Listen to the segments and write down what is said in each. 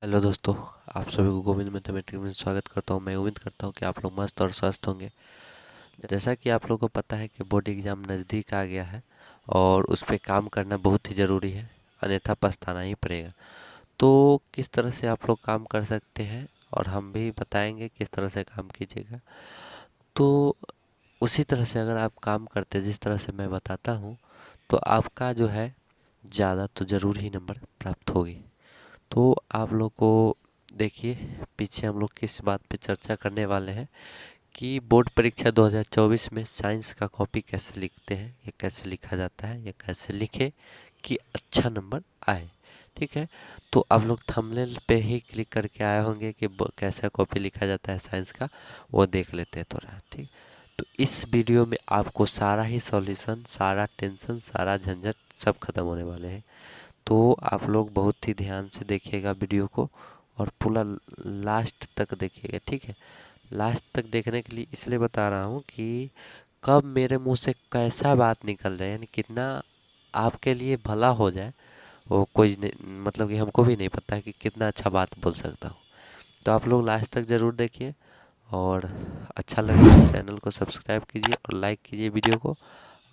Hello दोस्तों, आप सभी को गोविंद मैथमेटिक्स में स्वागत करता हूं। मैं उम्मीद करता हूं कि आप लोग मस्त और स्वस्थ होंगे। जैसा कि आप लोगों को पता है कि बोर्ड एग्ज़ाम नज़दीक आ गया है और उस पे काम करना बहुत ही ज़रूरी है, अन्यथा पछताना ही पड़ेगा। तो किस तरह से आप लोग काम कर सकते हैं और हम भी बताएंगे किस तरह से काम कीजिएगा। तो उसी तरह से अगर आप काम करते जिस तरह से मैं बताता हूँ तो आपका जो है ज़्यादा तो ज़रूर ही नंबर प्राप्त होगी। तो आप लोग को देखिए, पीछे हम लोग किस बात पे चर्चा करने वाले हैं कि बोर्ड परीक्षा 2024 में साइंस का कॉपी कैसे लिखते हैं, ये कैसे लिखा जाता है, ये कैसे लिखे कि अच्छा नंबर आए। ठीक है, तो आप लोग थंबनेल पे ही क्लिक करके आए होंगे कि कैसा कॉपी लिखा जाता है साइंस का, वो देख लेते हैं थोड़ा। ठीक, तो इस वीडियो में आपको सारा ही सॉल्यूशन, सारा टेंशन, सारा झंझट सब खत्म होने वाले हैं। तो आप लोग बहुत ही ध्यान से देखिएगा वीडियो को और पूरा लास्ट तक देखिएगा। ठीक है, लास्ट तक देखने के लिए इसलिए बता रहा हूँ कि कब मेरे मुंह से कैसा बात निकल जाए, यानी कितना आपके लिए भला हो जाए, वो कोई नहीं, मतलब कि हमको भी नहीं पता है कि कितना अच्छा बात बोल सकता हूँ। तो आप लोग लास्ट तक ज़रूर देखिए और अच्छा लगे तो चैनल को सब्सक्राइब कीजिए और लाइक कीजिए वीडियो को।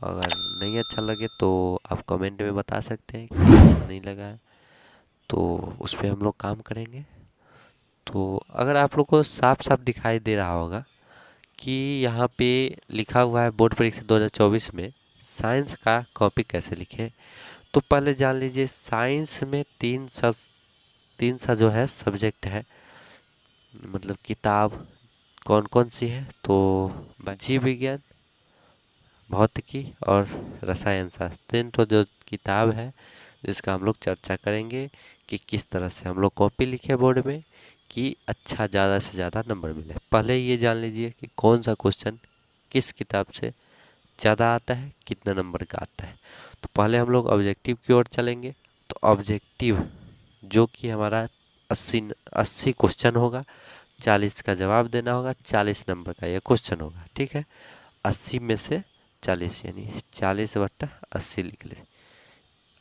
अगर नहीं अच्छा लगे तो आप कमेंट में बता सकते हैं कि अच्छा नहीं लगा है, तो उस पर हम लोग काम करेंगे। तो अगर आप लोग को साफ साफ दिखाई दे रहा होगा कि यहाँ पे लिखा हुआ है बोर्ड परीक्षा 2024 में साइंस का कॉपी कैसे लिखें, तो पहले जान लीजिए साइंस में तीन सा जो है सब्जेक्ट है, मतलब किताब कौन कौन सी है, तो जीव विज्ञान, भौतिकी और रसायन शास्त्र, तीन तो जो किताब है जिसका हम लोग चर्चा करेंगे कि किस तरह से हम लोग कॉपी लिखे बोर्ड में कि अच्छा ज़्यादा से ज़्यादा नंबर मिले। पहले ये जान लीजिए कि कौन सा क्वेश्चन किस किताब से ज़्यादा आता है, कितना नंबर का आता है। तो पहले हम लोग ऑब्जेक्टिव की ओर चलेंगे। तो ऑब्जेक्टिव जो कि हमारा 80 क्वेश्चन होगा, 40 का जवाब देना होगा, 40 नंबर का ये क्वेश्चन होगा। ठीक है, 80 में से 40 यानी 40/80 लिख ले।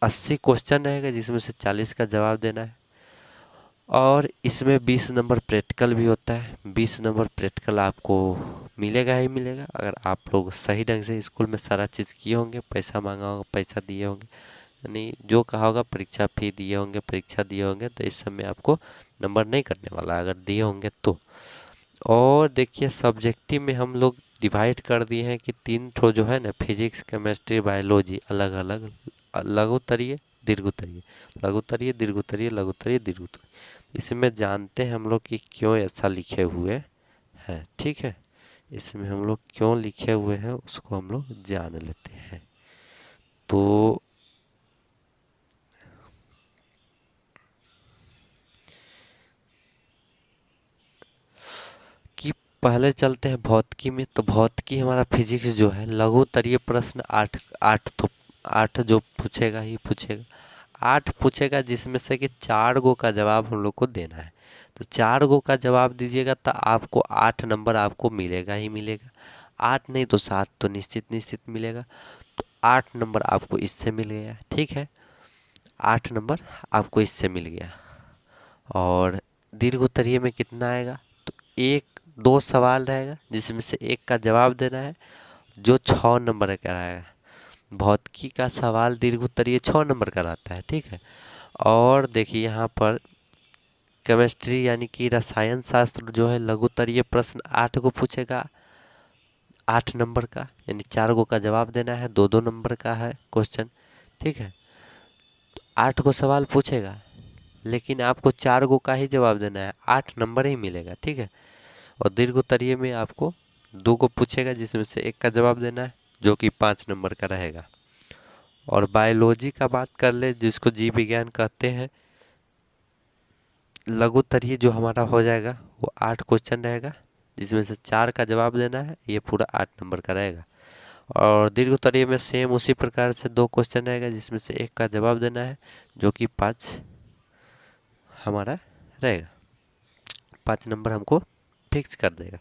80 क्वेश्चन रहेगा जिसमें से 40 का जवाब देना है और इसमें 20 नंबर प्रैक्टिकल भी होता है। 20 नंबर प्रैक्टिकल आपको मिलेगा ही मिलेगा अगर आप लोग सही ढंग से स्कूल में सारा चीज़ किए होंगे, पैसा मांगा होगा, पैसा दिए होंगे, यानी जो कहा होगा परीक्षा फी दिए होंगे, परीक्षा दिए होंगे, तो इस समय आपको नंबर नहीं करने वाला अगर दिए होंगे तो। और देखिए सब्जेक्टिव में हम लोग डिवाइड कर दिए हैं कि तीन ठो जो है ना, फिजिक्स, केमिस्ट्री, बायोलॉजी, अलग अलग लघुत्तरीय, दीर्घोत्तरीय, लघुत्तरीय, दीर्घोत्तरीय, लघुत्तरीय, दीर्घोत्तरीय। इसमें जानते हैं हम लोग कि क्यों ऐसा लिखे हुए हैं। ठीक है, इसमें हम लोग क्यों लिखे हुए हैं उसको हम लोग जान लेते हैं। तो कि पहले चलते हैं भौतिकी में। तो भौतिकी हमारा फिजिक्स जो है, लघुत्तरीय प्रश्न आठ आठ तो आठ जो पूछेगा ही पूछेगा, 8 पूछेगा जिसमें से कि 4 गो का जवाब हम लोग को देना है। तो 4 गो का जवाब दीजिएगा तो आपको 8 नंबर आपको मिलेगा ही मिलेगा। 8 नहीं तो 7 तो निश्चित निश्चित मिलेगा। तो 8 नंबर आपको इससे मिल गया। ठीक है, 8 नंबर आपको इससे मिल गया। और दीर्घोत्तरीय में कितना आएगा, तो एक दो सवाल रहेगा जिसमें से एक का जवाब देना है, जो 6 नंबर का रहेगा। भौतिकी का सवाल दीर्घोत्तरीय 6 नंबर का रहता है। ठीक है, और देखिए यहाँ पर केमिस्ट्री यानी कि रसायन शास्त्र जो है, लघुत्तरीय प्रश्न 8 को पूछेगा, 8 नंबर का, यानी 4 गो का जवाब देना है, दो दो नंबर का है क्वेश्चन। ठीक है, तो 8 को सवाल पूछेगा लेकिन आपको 4 गो का ही जवाब देना है, 8 नंबर ही मिलेगा। ठीक है, और दीर्घोत्तरीय में आपको 2 को पूछेगा जिसमें से एक का जवाब देना है, जो कि 5 नंबर का रहेगा। और बायोलॉजी का बात कर ले, जिसको जीव विज्ञान कहते हैं, लघुत्तरीय जो हमारा हो जाएगा वो 8 क्वेश्चन रहेगा जिसमें से 4 का जवाब देना है, ये पूरा 8 नंबर का रहेगा। और दीर्घोत्तरीय में सेम उसी प्रकार से 2 क्वेश्चन रहेगा जिसमें से एक का जवाब देना है, जो कि 5 हमारा रहेगा। 5 नंबर हमको फिक्स कर देगा।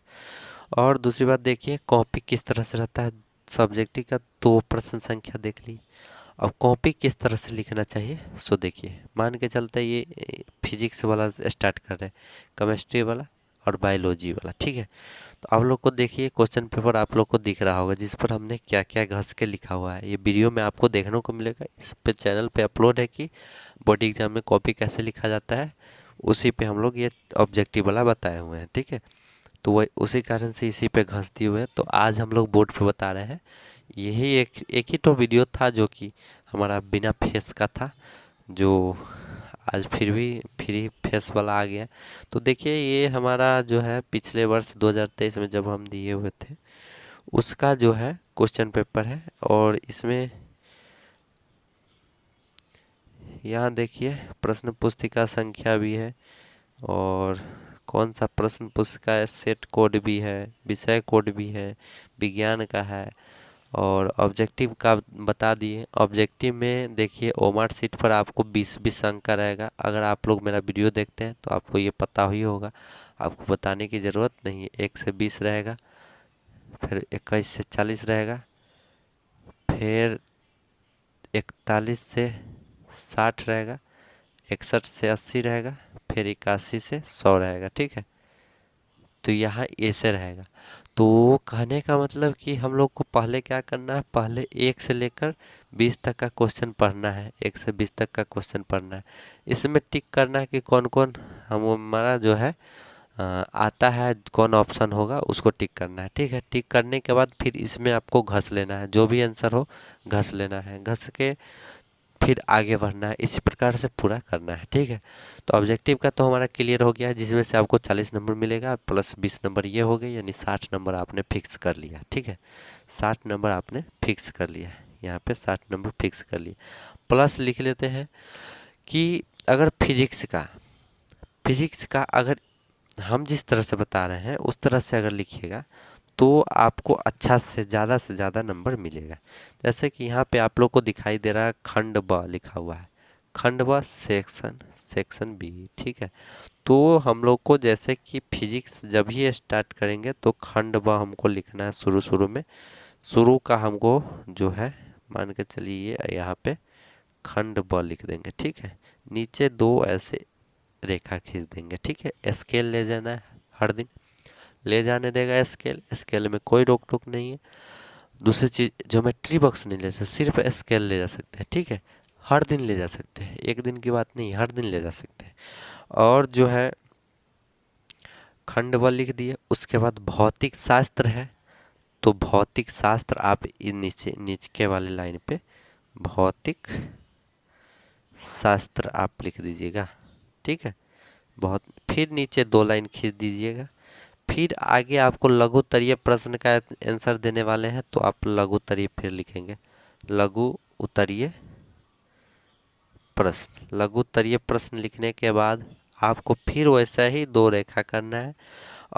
और दूसरी बात देखिए कॉपी किस तरह से रहता है सब्जेक्टिव का, तो प्रश्न संख्या देख ली। अब कॉपी किस तरह से लिखना चाहिए, सो देखिए मान के चलते ये फिजिक्स वाला स्टार्ट कर रहे हैं, केमिस्ट्री वाला और बायोलॉजी वाला, ठीक है। तो आप लोग को देखिए क्वेश्चन पेपर आप लोग को दिख रहा होगा जिस पर हमने क्या क्या घस के लिखा हुआ है, ये वीडियो में आपको देखने को मिलेगा। इस पे चैनल पे अपलोड है कि बोर्ड एग्जाम में कॉपी कैसे लिखा जाता है, उसी पे हम लोग ये ऑब्जेक्टिव वाला बताए हुए हैं, ठीक है। तो वही उसी कारण से इसी पे घस दिए हुए हैं। तो आज हम लोग बोर्ड पे बता रहे हैं। यही एक ही तो वीडियो था जो कि हमारा बिना फेस का था, जो आज फिर भी फ्री फेस वाला आ गया। तो देखिए ये हमारा जो है पिछले वर्ष 2023 में जब हम दिए हुए थे उसका जो है क्वेश्चन पेपर है। और इसमें यहाँ देखिए प्रश्न पुस्तिका संख्या भी है और कौन सा प्रश्न पुस्तिका है, सेट कोड भी है, विषय कोड भी है, विज्ञान का है और ऑब्जेक्टिव का बता दिए। ऑब्जेक्टिव में देखिए ओमार सीट पर आपको 20-20 अंक का रहेगा। अगर आप लोग मेरा वीडियो देखते हैं तो आपको ये पता ही होगा, आपको बताने की ज़रूरत नहीं है। 1 से 20 रहेगा, फिर 21 से 40 रहेगा, फिर 41 से 60 रहेगा, 61 से 80 रहेगा, फिर 81 से 100 रहेगा, ठीक है। तो यहाँ ऐसे रहेगा। तो कहने का मतलब कि हम लोग को पहले क्या करना है, पहले 1 से लेकर 20 तक का क्वेश्चन पढ़ना है, 1 से 20 तक का क्वेश्चन पढ़ना है। इसमें टिक करना है कि कौन कौन हमारा जो है आता है, कौन ऑप्शन होगा उसको टिक करना है, ठीक है। टिक करने के बाद फिर इसमें आपको घस लेना है, जो भी आंसर हो घस लेना है, घस के फिर आगे बढ़ना है। इसी प्रकार से पूरा करना है, ठीक है। तो ऑब्जेक्टिव का तो हमारा क्लियर हो गया है, जिसमें से आपको 40 नंबर मिलेगा प्लस 20 नंबर ये हो गए, यानी 60 नंबर आपने फिक्स कर लिया, ठीक है। 60 नंबर आपने फिक्स कर लिया, यहाँ पे 60 नंबर फिक्स कर लिया। प्लस लिख लेते हैं कि अगर फिजिक्स का अगर हम जिस तरह से बता रहे हैं उस तरह से अगर लिखिएगा तो आपको अच्छा से ज़्यादा नंबर मिलेगा। जैसे कि यहाँ पे आप लोग को दिखाई दे रहा है खंड ब लिखा हुआ है, खंड ब सेक्शन बी, ठीक है। तो हम लोग को जैसे कि फिजिक्स जब भी स्टार्ट करेंगे तो खंड ब हमको लिखना है शुरू में। शुरू का हमको जो है मान के चलिए यहाँ पे खंड ब लिख देंगे, ठीक है। नीचे 2 ऐसे रेखा खींच देंगे, ठीक है। स्केल ले जाना है, हर दिन ले जाने देगा स्केल में कोई रोक टोक नहीं है। दूसरी चीज ज्योमेट्री बॉक्स नहीं ले सकते, सिर्फ स्केल ले जा सकते हैं, ठीक है। हर दिन ले जा सकते हैं, एक दिन की बात नहीं, हर दिन ले जा सकते हैं। और जो है खंड बल लिख दिए। उसके बाद भौतिक शास्त्र है, तो भौतिक शास्त्र आप नीचे वाले लाइन पे भौतिक शास्त्र आप लिख दीजिएगा, ठीक है। बहुत फिर नीचे 2 लाइन खींच दीजिएगा। फिर आगे आपको लघु उत्तरीय प्रश्न का आंसर देने वाले हैं, तो आप लघु उत्तरीय फिर लिखेंगे, लघु उत्तरीय प्रश्न लिखने के बाद आपको फिर वैसा ही 2 रेखा करना है।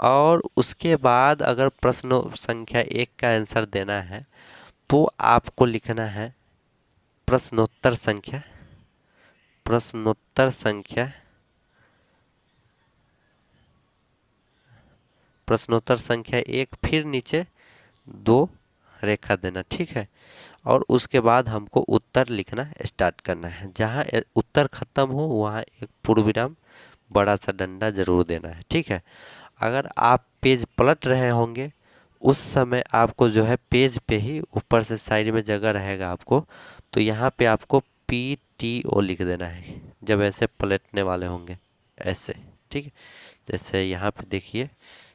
और उसके बाद अगर प्रश्न संख्या 1 का आंसर देना है तो आपको लिखना है प्रश्नोत्तर संख्या 1, फिर नीचे 2 रेखा देना, ठीक है। और उसके बाद हमको उत्तर लिखना स्टार्ट करना है। जहाँ उत्तर खत्म हो वहाँ एक पूर्ण विराम बड़ा सा डंडा जरूर देना है, ठीक है। अगर आप पेज पलट रहे होंगे उस समय आपको जो है पेज पे ही ऊपर से साइड में जगह रहेगा आपको, तो यहाँ पे आपको PTO लिख देना है जब ऐसे पलटने वाले होंगे, ऐसे, ठीक है। जैसे यहाँ पे देखिए,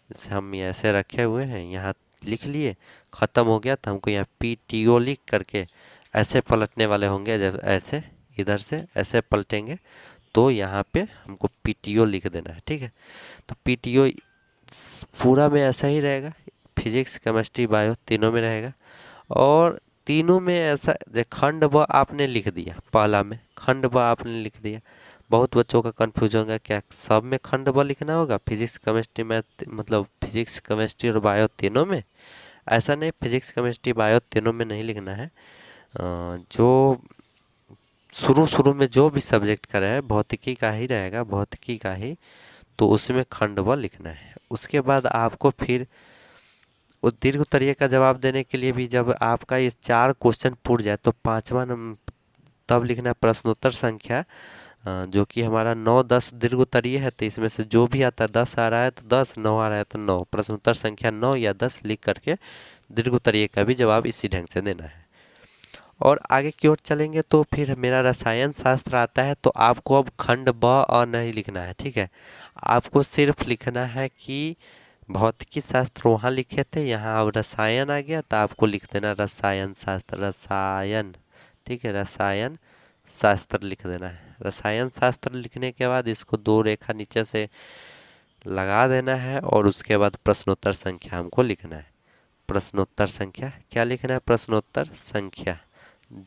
जैसे हम ऐसे रखे हुए हैं, यहाँ लिख लिए, ख़त्म हो गया तो हमको यहाँ PTO लिख करके ऐसे पलटने वाले होंगे, जैसे ऐसे इधर से ऐसे पलटेंगे तो यहाँ पे हमको PTO लिख देना है, ठीक है। तो PTO पूरा में ऐसा ही रहेगा, फिजिक्स केमिस्ट्री बायो तीनों में रहेगा। और तीनों में ऐसा खंड ब आपने लिख दिया, पहला में खंड ब आपने लिख दिया। बहुत बच्चों का कन्फ्यूजन होगा क्या सब में खंड ब लिखना होगा, फिजिक्स केमिस्ट्री मैथ, मतलब फिजिक्स केमिस्ट्री और बायो तीनों में? ऐसा नहीं, फिजिक्स केमिस्ट्री बायो तीनों में नहीं लिखना है। जो शुरू में जो भी सब्जेक्ट का रहे, भौतिकी का ही रहेगा, भौतिकी का ही, तो उसमें खंड ब लिखना है। उसके बाद आपको फिर उस दीर्घ उत्तरीय का जवाब देने के लिए भी जब आपका ये 4 क्वेश्चन पूर जाए तो 5वां नंबर तब लिखना है प्रश्नोत्तर संख्या जो कि हमारा 9 10 दीर्घ उत्तरीय है, तो इसमें से जो भी आता है 10 आ रहा है तो 10, 9 आ रहा है तो 9, प्रश्नोत्तर संख्या 9 या 10 लिख करके दीर्घ उत्तरीय का भी जवाब इसी ढंग से देना है। और आगे की ओर चलेंगे तो फिर मेरा रसायन शास्त्र आता है, तो आपको अब खंड ब अ नहीं लिखना है, ठीक है। आपको सिर्फ लिखना है कि भौतिकी शास्त्र वहाँ लिखे थे, यहाँ अब रसायन आ गया तो आपको लिख देना रसायन शास्त्र, रसायन, ठीक है, रसायन शास्त्र लिख देना है। रसायन शास्त्र लिखने के बाद इसको 2 रेखा नीचे से लगा देना है और उसके बाद प्रश्नोत्तर संख्या हमको लिखना है। प्रश्नोत्तर संख्या क्या लिखना है? प्रश्नोत्तर संख्या,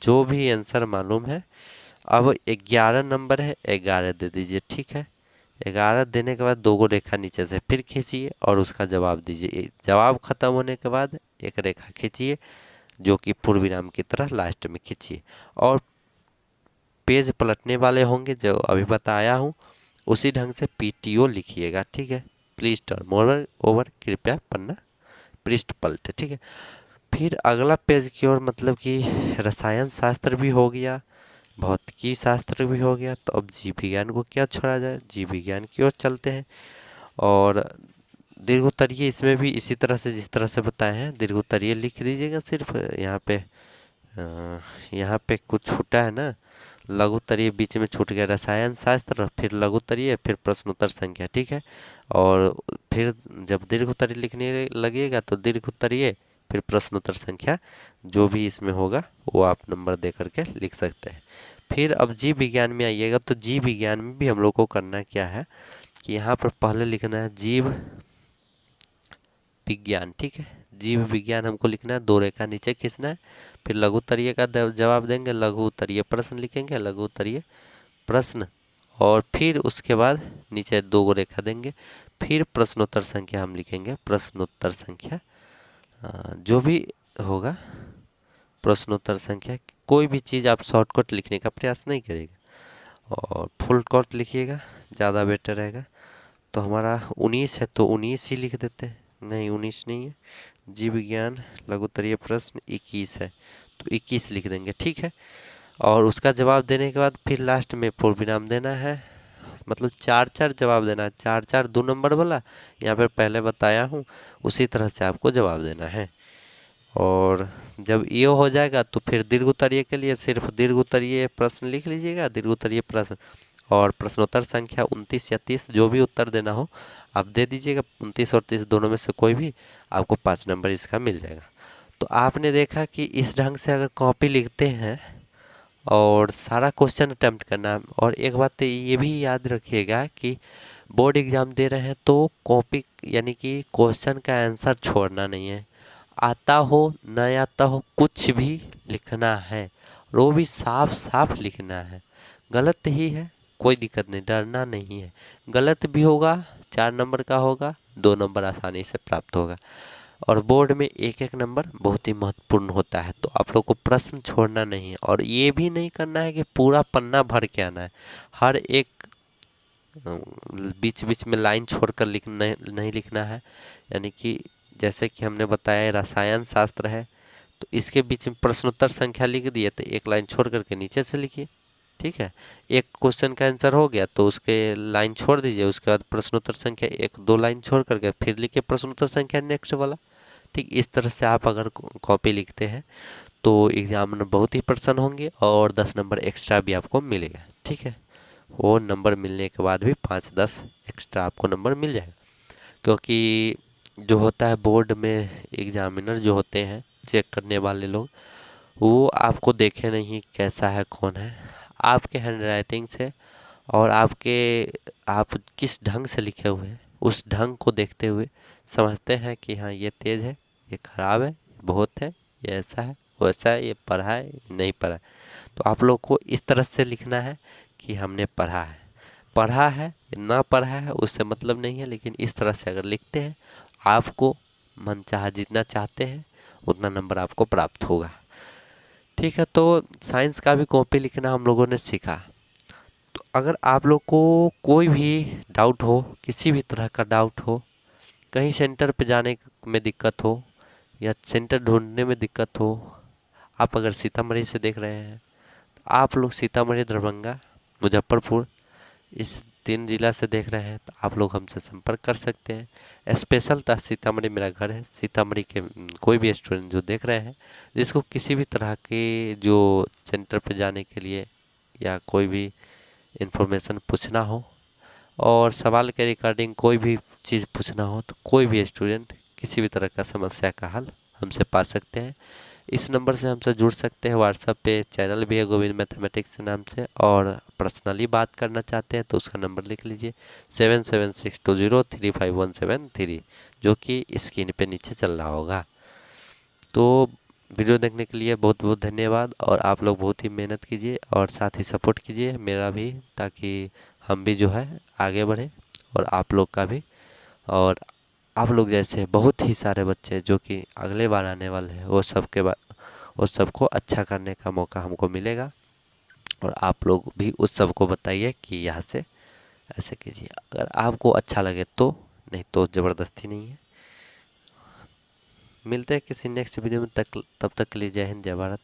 जो भी आंसर मालूम है। अब 11 नंबर है, 11 दे दीजिए, ठीक है। 11 देने के बाद 2 रेखा नीचे से फिर खींचिए और उसका जवाब दीजिए। जवाब खत्म होने के बाद एक रेखा खींचिए जो कि पूर्ण विराम की तरह लास्ट में खींचिए, और पेज पलटने वाले होंगे जो अभी बताया हूँ उसी ढंग से पीटीओ लिखिएगा, ठीक है। प्लीज टर्न ओवर, कृपया पन्ना पृष्ठ पलटे, ठीक है। फिर अगला पेज की ओर, मतलब कि रसायन शास्त्र भी हो गया, भौतिकी शास्त्र भी हो गया, तो अब जीव विज्ञान को क्या छोड़ा जाए, जीव विज्ञान की ओर चलते हैं। और दीर्घ उत्तरीय इसमें भी इसी तरह से जिस तरह से बताए हैं दीर्घ उत्तरीय लिख दीजिएगा। सिर्फ यहाँ पे कुछ छूटा है ना, लघु उत्तरीय बीच में छूट गया, रसायन शास्त्र फिर लघु उत्तरीय फिर प्रश्नोत्तर संख्या, ठीक है। और फिर जब दीर्घ उत्तरीय लिखने लगेगा तो दीर्घ उत्तरीय फिर प्रश्नोत्तर संख्या, जो भी इसमें होगा वो आप नंबर दे करके लिख सकते हैं। फिर अब जीव विज्ञान में आइएगा, तो जीव विज्ञान में भी हम लोग को करना क्या है कि यहाँ पर पहले लिखना है जीव विज्ञान, ठीक है। जीव विज्ञान हमको लिखना है, 2 रेखा नीचे खींचना है, फिर लघु उत्तरीय का जवाब देंगे, लघु उत्तरीय प्रश्न लिखेंगे, लघु उत्तरीय प्रश्न, और फिर उसके बाद नीचे 2 रेखा देंगे, फिर प्रश्नोत्तर संख्या हम लिखेंगे, प्रश्नोत्तर संख्या जो भी होगा प्रश्नोत्तर संख्या। कोई भी चीज़ आप शॉर्टकट लिखने का प्रयास नहीं करेगा और फुल कट लिखिएगा, ज़्यादा बेटर रहेगा। तो हमारा 19 है तो 19 ही लिख देते हैं, नहीं 19 नहीं है, जीव विज्ञान लघु उत्तरीय प्रश्न 21 है तो 21 लिख देंगे, ठीक है। और उसका जवाब देने के बाद फिर लास्ट में पूर्ण विराम देना है, मतलब 4 जवाब देना है, 4 2 नंबर वाला यहाँ पर पहले बताया हूँ उसी तरह से आपको जवाब देना है। और जब ये हो जाएगा तो फिर दीर्घ उत्तरीय के लिए सिर्फ दीर्घ उत्तरीय प्रश्न लिख लीजिएगा, दीर्घ उत्तरीय प्रश्न, और प्रश्नोत्तर संख्या 29 या 30 जो भी उत्तर देना हो आप दे दीजिएगा। 29 और 30 दोनों में से कोई भी, आपको 5 नंबर इसका मिल जाएगा। तो आपने देखा कि इस ढंग से अगर कॉपी लिखते हैं और सारा क्वेश्चन अटेम्प्ट करना। और एक बात तो ये भी याद रखिएगा कि बोर्ड एग्ज़ाम दे रहे हैं तो कॉपी यानी कि क्वेश्चन का आंसर छोड़ना नहीं है, आता हो न आता हो कुछ भी लिखना है, और वो भी साफ साफ लिखना है। गलत ही है कोई दिक्कत नहीं, डरना नहीं है, गलत भी होगा 4 नंबर का होगा, 2 नंबर आसानी से प्राप्त होगा। और बोर्ड में 1 नंबर बहुत ही महत्वपूर्ण होता है, तो आप लोग को प्रश्न छोड़ना नहीं है, और ये भी नहीं करना है कि पूरा पन्ना भर के आना है। हर एक बीच बीच में लाइन छोड़कर लिखना नहीं लिखना है, यानी कि जैसे कि हमने बताया रसायन शास्त्र है तो इसके बीच में प्रश्नोत्तर संख्या लिख दिए तो 1 लाइन छोड़ करके नीचे से लिखिए, ठीक है। एक क्वेश्चन का आंसर हो गया तो उसके लाइन छोड़ दीजिए, उसके बाद प्रश्नोत्तर संख्या 1 2 लाइन छोड़ करके फिर लिखिए प्रश्नोत्तर संख्या नेक्स्ट वाला, ठीक। इस तरह से आप अगर कॉपी लिखते हैं तो एग्जाम में बहुत ही प्रसन्न होंगे और 10 नंबर एक्स्ट्रा भी आपको मिलेगा, ठीक है। वो नंबर मिलने के बाद भी 5-10 एक्स्ट्रा आपको नंबर मिल जाएगा, क्योंकि जो होता है बोर्ड में एग्जामिनर जो होते हैं चेक करने वाले लोग, वो आपको देखे नहीं कैसा है कौन है, आपके हैंड राइटिंग से और आप किस ढंग से लिखे हुए हैं उस ढंग को देखते हुए समझते हैं कि हाँ ये तेज़ है, ये खराब है, बहुत है, ये ऐसा है वैसा है, ये पढ़ा है नहीं पढ़ा है। तो आप लोग को इस तरह से लिखना है कि हमने पढ़ा है ना पढ़ा है उससे मतलब नहीं है, लेकिन इस तरह से अगर लिखते हैं आपको मनचाहा जितना चाहते हैं उतना नंबर आपको प्राप्त होगा, ठीक है। तो साइंस का भी कॉपी लिखना हम लोगों ने सीखा। तो अगर आप लोग को कोई भी डाउट हो, किसी भी तरह का डाउट हो, कहीं सेंटर पे जाने में दिक्कत हो या सेंटर ढूंढने में दिक्कत हो, आप अगर सीतामढ़ी से देख रहे हैं तो आप लोग सीतामढ़ी दरभंगा मुजफ्फरपुर, इस 3 जिला से देख रहे हैं तो आप लोग हमसे संपर्क कर सकते हैं। स्पेशल सीतामढ़ी मेरा घर है। सीतामढ़ी के कोई भी स्टूडेंट जो देख रहे हैं, जिसको किसी भी तरह के जो सेंटर पे जाने के लिए या कोई भी इन्फॉर्मेशन पूछना हो और सवाल के रिगार्डिंग कोई भी चीज़ पूछना हो, तो कोई भी स्टूडेंट किसी भी तरह का समस्या का हल हमसे पा सकते हैं। इस नंबर से हमसे जुड़ सकते हैं। व्हाट्सएप पे चैनल भी है गोविंद मैथमेटिक्स के नाम से, और पर्सनली बात करना चाहते हैं तो उसका नंबर लिख लीजिए 7762035173, जो कि स्क्रीन पे नीचे चल रहा होगा। तो वीडियो देखने के लिए बहुत बहुत धन्यवाद, और आप लोग बहुत ही मेहनत कीजिए और साथ ही सपोर्ट कीजिए मेरा भी, ताकि हम भी जो है आगे बढ़े और आप लोग का भी, और आप लोग जैसे बहुत ही सारे बच्चे जो कि अगले बार आने वाले हैं वो सबको अच्छा करने का मौका हमको मिलेगा। और आप लोग भी उस सबको बताइए कि यहाँ से ऐसे कीजिए, अगर आपको अच्छा लगे तो, नहीं तो ज़बरदस्ती नहीं है। मिलते हैं किसी नेक्स्ट वीडियो में, तब तक के लिए जय हिंद, जय भारत।